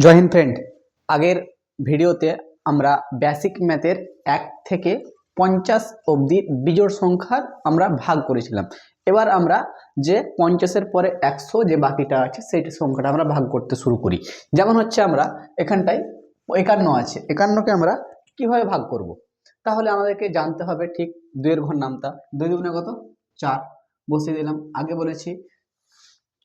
জয় Hind friend. আগের ভিডিওতে আমরা বেসিক ম্যাথের 1 থেকে 50 অবধি বিজোড় সংখ্যার আমরা ভাগ করেছিলাম। এবার আমরা যে 50-এর পরে 100 যে বাকিটা আছে সেই সংখ্যাটা আমরা ভাগ করতে শুরু করি। যেমন হচ্ছে আমরা এখানটায় 51 আছে, 51কে আমরা কিভাবে ভাগ করব? তাহলে আমাদেরকে জানতে হবে ঠিক 2 এর ঘর নামতা। 2 দুগুণে কত? 4 বসিয়ে দিলাম। আগে বলেছি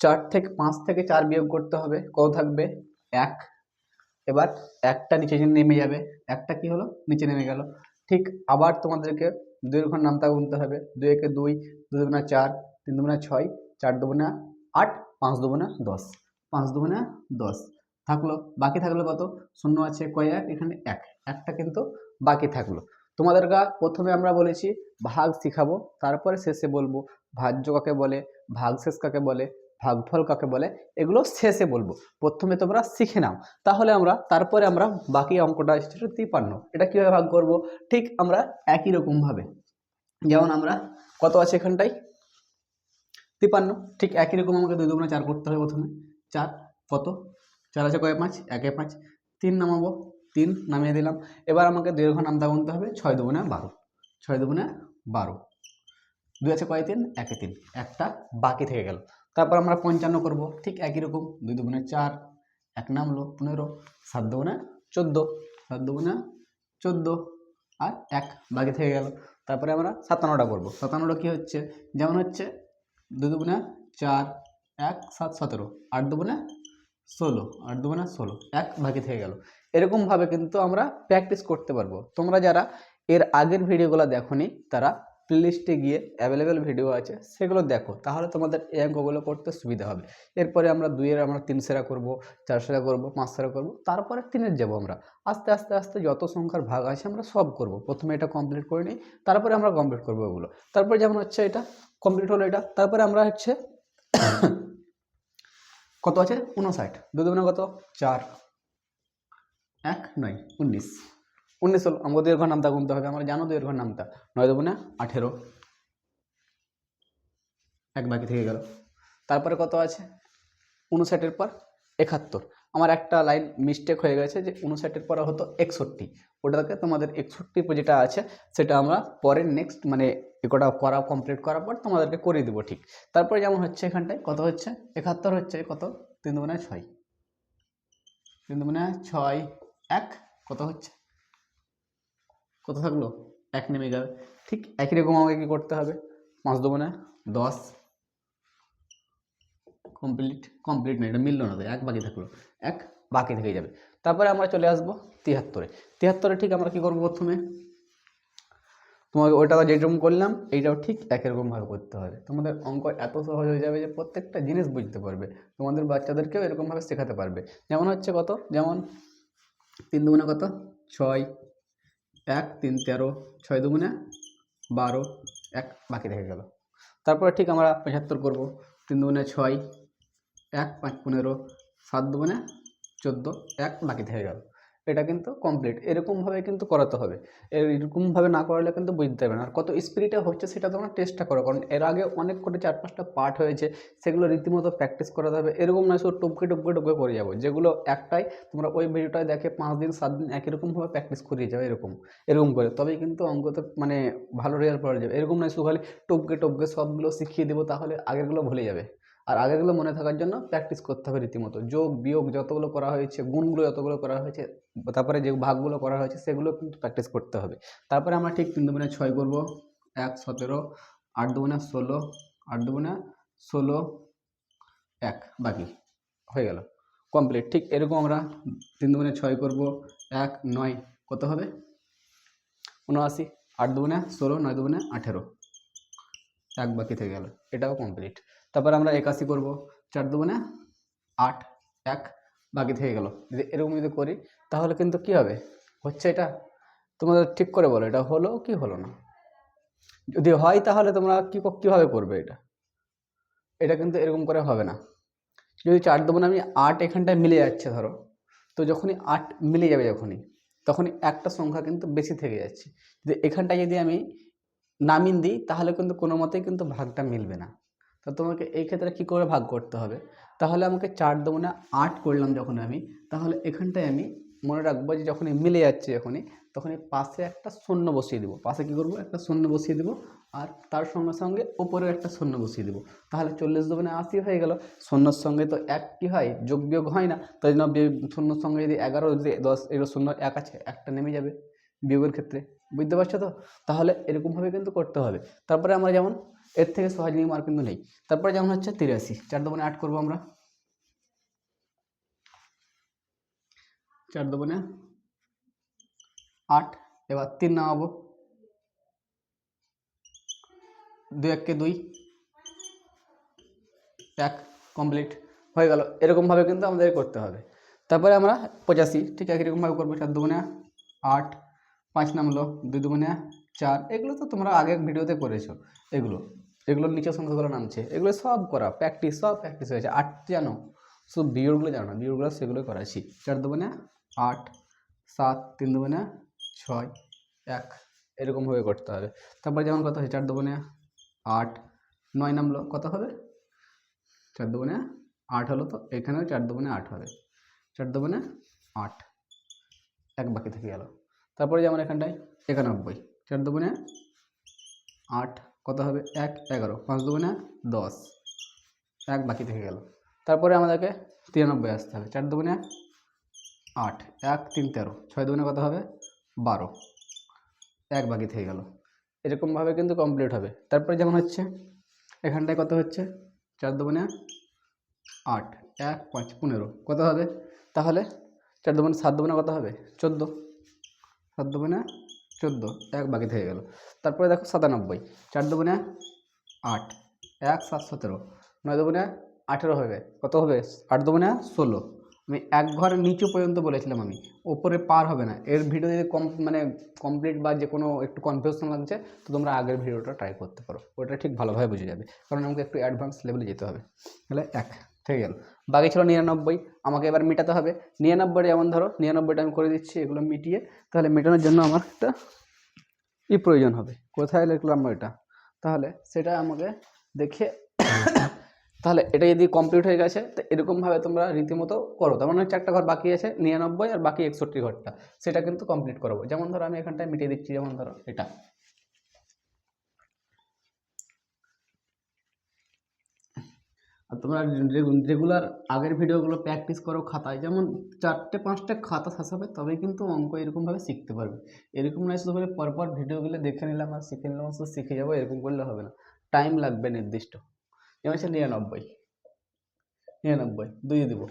4 থেকে 5 থেকে 4 বিয়োগ করতে হবে, কত থাকবে? 1। এবার একটা নিচে নেমে যাবে, একটা কি হলো? নিচে নেমে গেল। ঠিক আবার তোমাদেরকে 2 এর ঘর নামতা গুনতে হবে। 2 একে 2, 2 দুগুণা 4, 3 দুগুণা 6, 4 দুগুণা 8, 5 দুগুণা 10, 5 দুগুণা 10 থাকলো। বাকি থাকলো কত? শূন্য আছে, কয় এক? এখানে এক, একটা কিন্তু বাকি থাকলো। তোমাদেরকে প্রথমে আমরা বলেছি ভাগ শিখাবো, তারপরে শেষে বলবো ভাজ্য কাকে বলে, ভাগশেষ কাকে বলে, ভাগফল কাকে বলে, এগুলো শেষে বলবো। প্রথমে তোমরা শিখে নাও, তাহলে তারপরে আমরা বাকি অঙ্কটা 53। এটা কিভাবে ভাগ করব? ঠিক আমরা একই রকম ভাবে, যেমন আমরা কত আছে এখানটায়? 53। ঠিক একই রকম আমাকে 2 দুগুণে 4 করতে হবে। প্রথমে 4 কত? 4 আছে কয়? 5, 1 এ 5, 3 নামাবো, 3 নামিয়ে দিলাম। এবার আমাকে 2 এর ঘর নামতা গুনতে হবে। 6 দুগুণে 12, 6 দুগুণে 12, 2 আছে কয়? 3, 1 এ 3, একটা বাকি থেকে গেল। তারপর আমরা 55 করব। ঠিক একই রকম, 2 দুগুণে 4, 1 নামলো 15, 7 দুগুণে 14, 7 দুগুণে 14 আর 1 বাকি থেকে গেল। তারপরে আমরা 57টা করব। 57টা কি হচ্ছে? যেমন হচ্ছে 2 দুগুণে 4, 1 7 17, 8 দুগুণে 16, 8 দুগুণে 16, 1 বাকি থেকে গেল। এরকমভাবে কিন্তু আমরা প্র্যাকটিস করতে পারবো। তোমরা যারা এর আগের ভিডিওগুলো দেখোনি তারা প্লেলিস্টে গিয়ে অ্যাভেলেবেল ভিডিও আছে, সেগুলো দেখো, তাহলে তোমাদের এই অঙ্কগুলো করতে সুবিধা হবে। এরপরে আমরা 2-এর আমরা 3 সেরা করবো, 4 সেরা করবো, 5 সেরা করবো, তারপরে 3-এর যাবো। আমরা আস্তে আস্তে আস্তে যত সংখ্যার ভাগ আছে আমরা সব করব। প্রথমে এটা কমপ্লিট করে নিই, তারপরে আমরা কমপ্লিট করবো ওগুলো। তারপরে যেমন হচ্ছে এটা কমপ্লিট হলো, এটা তারপরে আমরা হচ্ছে কত আছে? 59। 2 দুগুণে কত? 4, 1 9, 19, 19 হলো। আমাকে 2 এর ঘর নামতা গুনতে হবে। আমরা জানো 2 এর ঘর নামতা। 9 দুগুণে 18, 1 বাকি থেকে গেল। তারপরে কত আছে? 59-এর পর 71। আমার একটা লাইন মিস্টেক হয়ে গেছে, যে 59-এর পরে হতো 61। ওটাকে তোমাদের 61 যেটা আছে সেটা আমরা পরে নেক্সট মানে এটা করা কমপ্লিট করার পর তোমাদেরকে করে দিব। ঠিক তারপরে যেমন হচ্ছে এখানটায় কত হচ্ছে? 71 হচ্ছে কত? 3 দুগুণে 6, 3 দুগুণে 6, 1 কত হচ্ছে? কত থাকলো? 1 নেমে যাবে। ঠিক একই রকম আমাকে কি করতে হবে? 5 দুগুণে 10, কমপ্লিট না, এটা মিললো না, 1 বাকি থাকলো, 1 বাকি থেকে যাবে। তারপরে আমরা চলে আসবো 73-এ। 73-এ ঠিক আমরা কি করবো? প্রথমে তোমাকে ওইটা যেরকম করলাম এইটাও ঠিক একই রকম ভাবে করতে হবে। তোমাদের অঙ্ক এত সহজ হয়ে যাবে যে প্রত্যেকটা জিনিস বুঝতে পারবে, তোমাদের বাচ্চাদেরকেও এরকম ভাবে শেখাতে পারবে। যেমন হচ্ছে কত? যেমন 3 দুগুণে কত? 6, 1 3 13, 6 দুগুণে 12, 1 বাকি থেকে গেল। তারপরে ঠিক আমরা 75 করব। 3 দুগুণে 6, 1 5 15, 7 দুগুণে 14, 1 বাকি থেকে গেল। এটা কিন্তু কমপ্লিট। এরকমভাবে কিন্তু করাতে হবে। এরকমভাবে না করালে কিন্তু বুঝতে পারবে না। আর কত স্পিডে হচ্ছে সেটা তোমরা চেষ্টা করো, কারণ এর আগে অনেক করে 4-5টা পার্ট হয়েছে, সেগুলো রীতিমতো প্র্যাকটিস করাতে হবে। এরকম নয় শুধু টপকে টপকে টপকে করে যাবো, যেগুলো একটাই তোমরা ওই ভিডিওটায় দেখে 5 দিন 7 দিন একই রকমভাবে প্র্যাকটিস করিয়ে যাবে। এরকম করে তবেই কিন্তু অঙ্কতে মানে ভালো রেজাল্ট পাওয়া যাবে। এরকম নয় শুধু খালি টপকে টপকে সবগুলো শিখিয়ে দেবো, তাহলে আগেরগুলো ভুলে যাবে। আর আগেরগুলো মনে থাকার জন্য প্র্যাকটিস করতে হবে রীতিমতো। যোগ বিয়োগ যতগুলো করা হয়েছে, গুণগুলো যতগুলো করা হয়েছে, তারপরে যে ভাগগুলো করা হয়েছে সেগুলো কিন্তু প্র্যাকটিস করতে হবে। তারপরে আমরা ঠিক 3 দুগুণে 6 করবো, 1 17, 8 দুগুণে 16, 8 দুগুণে 16, 1 বাকি হয়ে গেল, কমপ্লিট। ঠিক এরকম আমরা 3 দুগুণে 6 করবো, 1 9 কত হবে? 79, 8 দুগুণে 16, 9 দুগুণে 18, 1 বাকি থেকে গেল, এটাও কমপ্লিট। তারপর আমরা 81 করব, 4 দুগুণে 8, 1 বাকি থেকে গেল। যদি এরকম যদি করি তাহলে কিন্তু কি হবে? হচ্ছে এটা? তোমাদের ঠিক করে বলো, এটা হলো কি হলো না? যদি হয় তাহলে তোমরা কিভাবে করবে এটা? এটা কিন্তু এরকম করে হবে না। যদি 4 দুগুণে আমি 8 এখানটায় মিলে যাচ্ছে ধরো, তো যখনই 8 মিলে যাবে তখনই একটা সংখ্যা কিন্তু বেশি থেকে যাচ্ছে। যদি এখানটায় যদি আমি নামিয়ে দিই তাহলে কিন্তু কোনো মতেই কিন্তু ভাগটা মিলবে না। তো তোমাকে এই ক্ষেত্রে কী করে ভাগ করতে হবে, তাহলে আমাকে 4 দুগুণে 8 করলাম যখন আমি, তাহলে এখানটায় আমি মনে রাখবো যে যখনই মিলে যাচ্ছে তখনই পাশে একটা শূন্য বসিয়ে দেবো। পাশে কী করবো, একটা শূন্য বসিয়ে দেবো, আর তার সঙ্গে সঙ্গে ওপরেও একটা শূন্য বসিয়ে দেবো। তাহলে 40 দুগুণে 80 হয়ে গেল। শূন্যর সঙ্গে তো 1 কী হয়, যোগ বিয়োগ হয় না, তাই জন্য শূন্যর সঙ্গে যদি 11 যদি 10 এগুলো শূন্য 1 আছে, একটা নেমে যাবে বিয়োগের ক্ষেত্রে। বুঝতে পারছো তো? তাহলে এরকমভাবে কিন্তু করতে হবে। তারপরে আমরা যেমন এর থেকে সহজ নিয়ম আর কিন্তু নেই। তারপরে যেমন হচ্ছে 83, 4 দুগুণে 8 করবো আমরা, 4 দুগুণে 8। এবার 3 নামাবো, 2 1 2, 1 কমপ্লিট হয়ে গেল। এরকমভাবে কিন্তু আমাদের করতে হবে। তারপরে আমরা 85 ঠিক একই রকমভাবে করবো, 4 দুগুণে 8, 5 নামলো, 2 দুগুণে 4। এগুলো তো তোমরা আগের ভিডিওতে করেছো। এগুলোর নিচে সংখ্যাগুলো নামছে, এগুলো সব করা প্র্যাকটিস, সব প্র্যাকটিস হয়েছে। 8 জানো, শুধু বিয়োগগুলো জানো না, বিয়োগগুলো সেগুলো করাচ্ছি। 4 দুগুণে 8, 7, 3 দুগুণে 6, 1 এরকমভাবে করতে হবে। তারপরে যেমন কত হয়, 4 দুগুণে 8, 9 নামলো, কত হবে, 4 দুগুণে 8 হলো, তো এখানেও 4 দুগুণে 8 হবে, 4 দুগুণে 8, 1 বাকি থেকে গেল। তারপরে যেমন এখানটায় 91, 4 দুগুণে 8 কত হবে, 1 11, 5 দুগুণে 10, 1 বাকি থেকে গেল। তারপরে আমাদেরকে 93 আসতে হবে, 4 দুগুণে 8, 1 3 13, 6 দুগুণে কত হবে, 12, 1 বাকি থেকে গেল। এরকমভাবে কিন্তু কমপ্লিট হবে। তারপরে যেমন হচ্ছে এখানটায় কত হচ্ছে, 4 দুগুণে 8, 1 5 15 কত হবে, তাহলে 4 দুগুণে 7 দুগুণে কত হবে, 14, 7 দুগুণে 14, 1 বাকি থেকে গেল। তারপরে দেখো 97, 4 দুগুণে 8, 1 7 17, 9 দুগুণে 18 হবে, কত হবে, 8 দুগুণে 16। আমি এক ঘরের নিচু পর্যন্ত বলেছিলাম, আমি ওপরে পার হবে না। এর ভিডিও যদি কমপ্লিট বা যে কোনো একটু কনফিউশন লাগছে, তো তোমরা আগের ভিডিওটা ট্রাই করতে পারো, ওটা ঠিক ভালোভাবে বুঝে যাবে, কারণ আমাকে একটু অ্যাডভান্স লেভেলে যেতে হবে। তাহলে 1 থেকে গেল, বাকি ছিল 99। আমাকে এবার মেটাতে হবে 99। যেমন ধরো 99টা আমি করে দিচ্ছি, এগুলো মিটিয়ে। তাহলে মেটানোর জন্য আমার একটা প্রয়োজন হবে, কোথায় লিখলাম এটা, তাহলে সেটা আমাকে দেখে তাহলে এটা যদি কমপ্লিট হয়ে গেছে, তো এরকমভাবে তোমরা রীতিমতো করো। তার মানে হচ্ছে একটা ঘর বাকি আছে 99, আর বাকি 61 ঘরটা, সেটা কিন্তু কমপ্লিট করবো। যেমন ধরো আমি এখানটায় মিটিয়ে দিচ্ছি, যেমন ধরো এটা। আর তোমরা রেগুলার আগের ভিডিওগুলো প্র্যাকটিস করো খাতায়, যেমন 4টে 5টে খাতা শেষ হবে, তবেই কিন্তু অঙ্ক এরকমভাবে শিখতে পারবে। এরকম নয় শুধু করে পরপর ভিডিওগুলো দেখে নিলাম আর শিখে নিলাম, শুধু শিখে যাবো, এরকম করলে হবে না, টাইম লাগবে নির্দিষ্ট। যেমন হচ্ছে 99, 99 2 দেবো,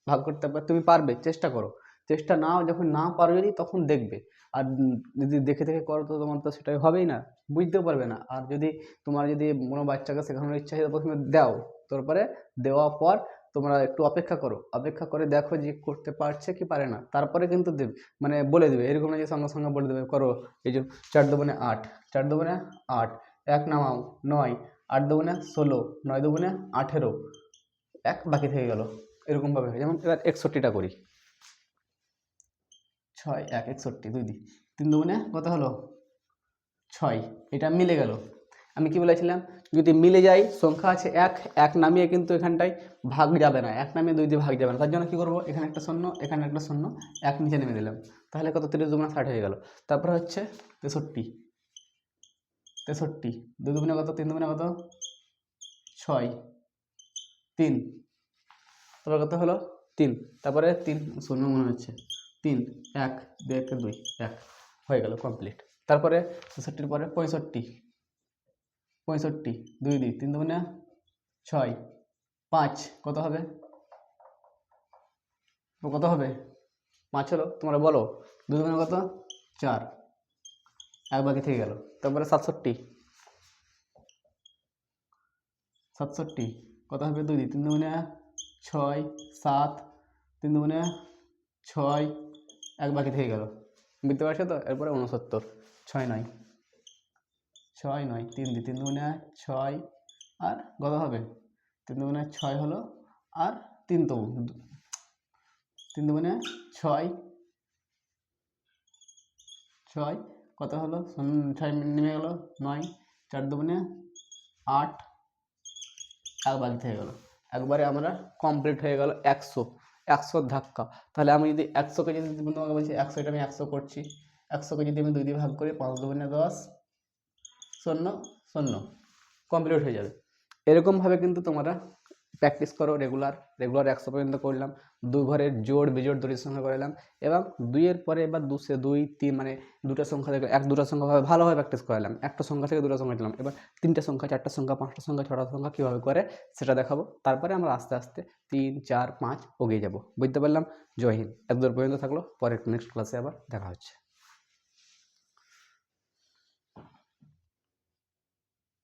ভাগ করতে পারবে, তুমি পারবে, চেষ্টা করো। চেষ্টা যখন না পারো যদি, তখন দেখবে। আর যদি দেখে দেখে করো, তো তোমার তো সেটাই হবেই না, বুঝতেও পারবে না। আর যদি তোমার যদি কোনো বাচ্চাকে শেখানোর ইচ্ছা হয়, প্রথমে দাও, তারপরে দেওয়ার পর তোমরা একটু অপেক্ষা করো, অপেক্ষা করে দেখো যে করতে পারছে কি পারে না, তারপরে কিন্তু দেবে, মানে বলে দেবে। এরকম না যে সঙ্গে সঙ্গে বলে দেবে করো। এই যে 4 দুগুণে 8, 4 দুগুণে 8, 1 নামাও 9, 8 দুগুণে 16, 9 দুগুণে 18, 1 বাকি থেকে গেল। এরকমভাবে হয়। যেমন এবার 61টা করি, 6 1 61, 2 দিই, 3 দুগুণে কত হলো, 6, এটা মিলে গেল। আমি কি বলেছিলাম, যদি মিলে যায়, সংখ্যা আছে 1, 1 নামিয়ে কিন্তু এখানটায় ভাগ যাবে না, 1 নামিয়ে 2 দিয়ে ভাগ যাবে না। তার জন্য কী করবো, এখানে একটা শূন্য, এখানে একটা শূন্য, 1 নিচে নেমে দিলাম, তাহলে কত, 30 দুগুণে 60 হয়ে গেল। তারপরে হচ্ছে 63, 2 দুগুণে কত, 3 দুগুণে কত, 6, 3, তারপর কত হলো 3, তারপরে 3 শূন্য মনে হচ্ছে, 3 1 2 1 2 1 হয়ে গেল কমপ্লিট। তারপরে 63-র পরে 65, 2 দিই, 3 দুগুণে 6, 5 কত হবে, কত হবে, 5 হলো, তোমরা বলো। 2 দুগুণে কত, 4, 1 বাকি থেকে গেল। তারপরে 67, কত হবে, 2 দিই, 3 দুগুণে 6, 7, 3 দুগুণে 6, 1 বাকি থেকে গেল। বুঝতে পারছো তো? এরপরে 69, 6 9, 3 দিই, 3 দুগুণে 6, আর কত হবে, 3 দুগুণে 6 হলো, আর 3 তো 3 দুগুণে 6, 6 কত হলো, 6 নেমে গেল 9, 4 দুগুণে 8, এক বালতি হয়ে গেল, একবারে আমরা কমপ্লিট হয়ে গেল 100 ধাক্কা। তাহলে আমি যদি 100কে যদি তোমাকে বলছি 100, এটা আমি 100 করছি, 100কে যদি আমি 2 দিয়ে ভাগ করি 5 দুগুণে 10, 0 0, কমপ্লিট হয়ে যাবে। এরকমভাবে কিন্তু তোমরা প্র্যাকটিস করো রেগুলার 100 পর্যন্ত করলাম। 2 ঘরের জোড় বিজোড় দুটির সংখ্যা করলাম, এবং 2-এর পরে এবার 2 3 মানে দুটো সংখ্যা থেকে দুটো সংখ্যা ভালোভাবে প্র্যাকটিস করালাম। একটা সংখ্যা থেকে দুটো সংখ্যা দিলাম, এবার 3টে সংখ্যা, 4টে সংখ্যা, 5টা সংখ্যা, 6টা সংখ্যা কীভাবে করে সেটা দেখাবো। তারপরে আমরা আস্তে আস্তে 3 4 5 এগিয়ে যাবো। বুঝতে পারলাম? জয় হিন্দ। এত দূর পর্যন্ত থাকলো, পরে নেক্সট ক্লাসে আবার দেখা হচ্ছে।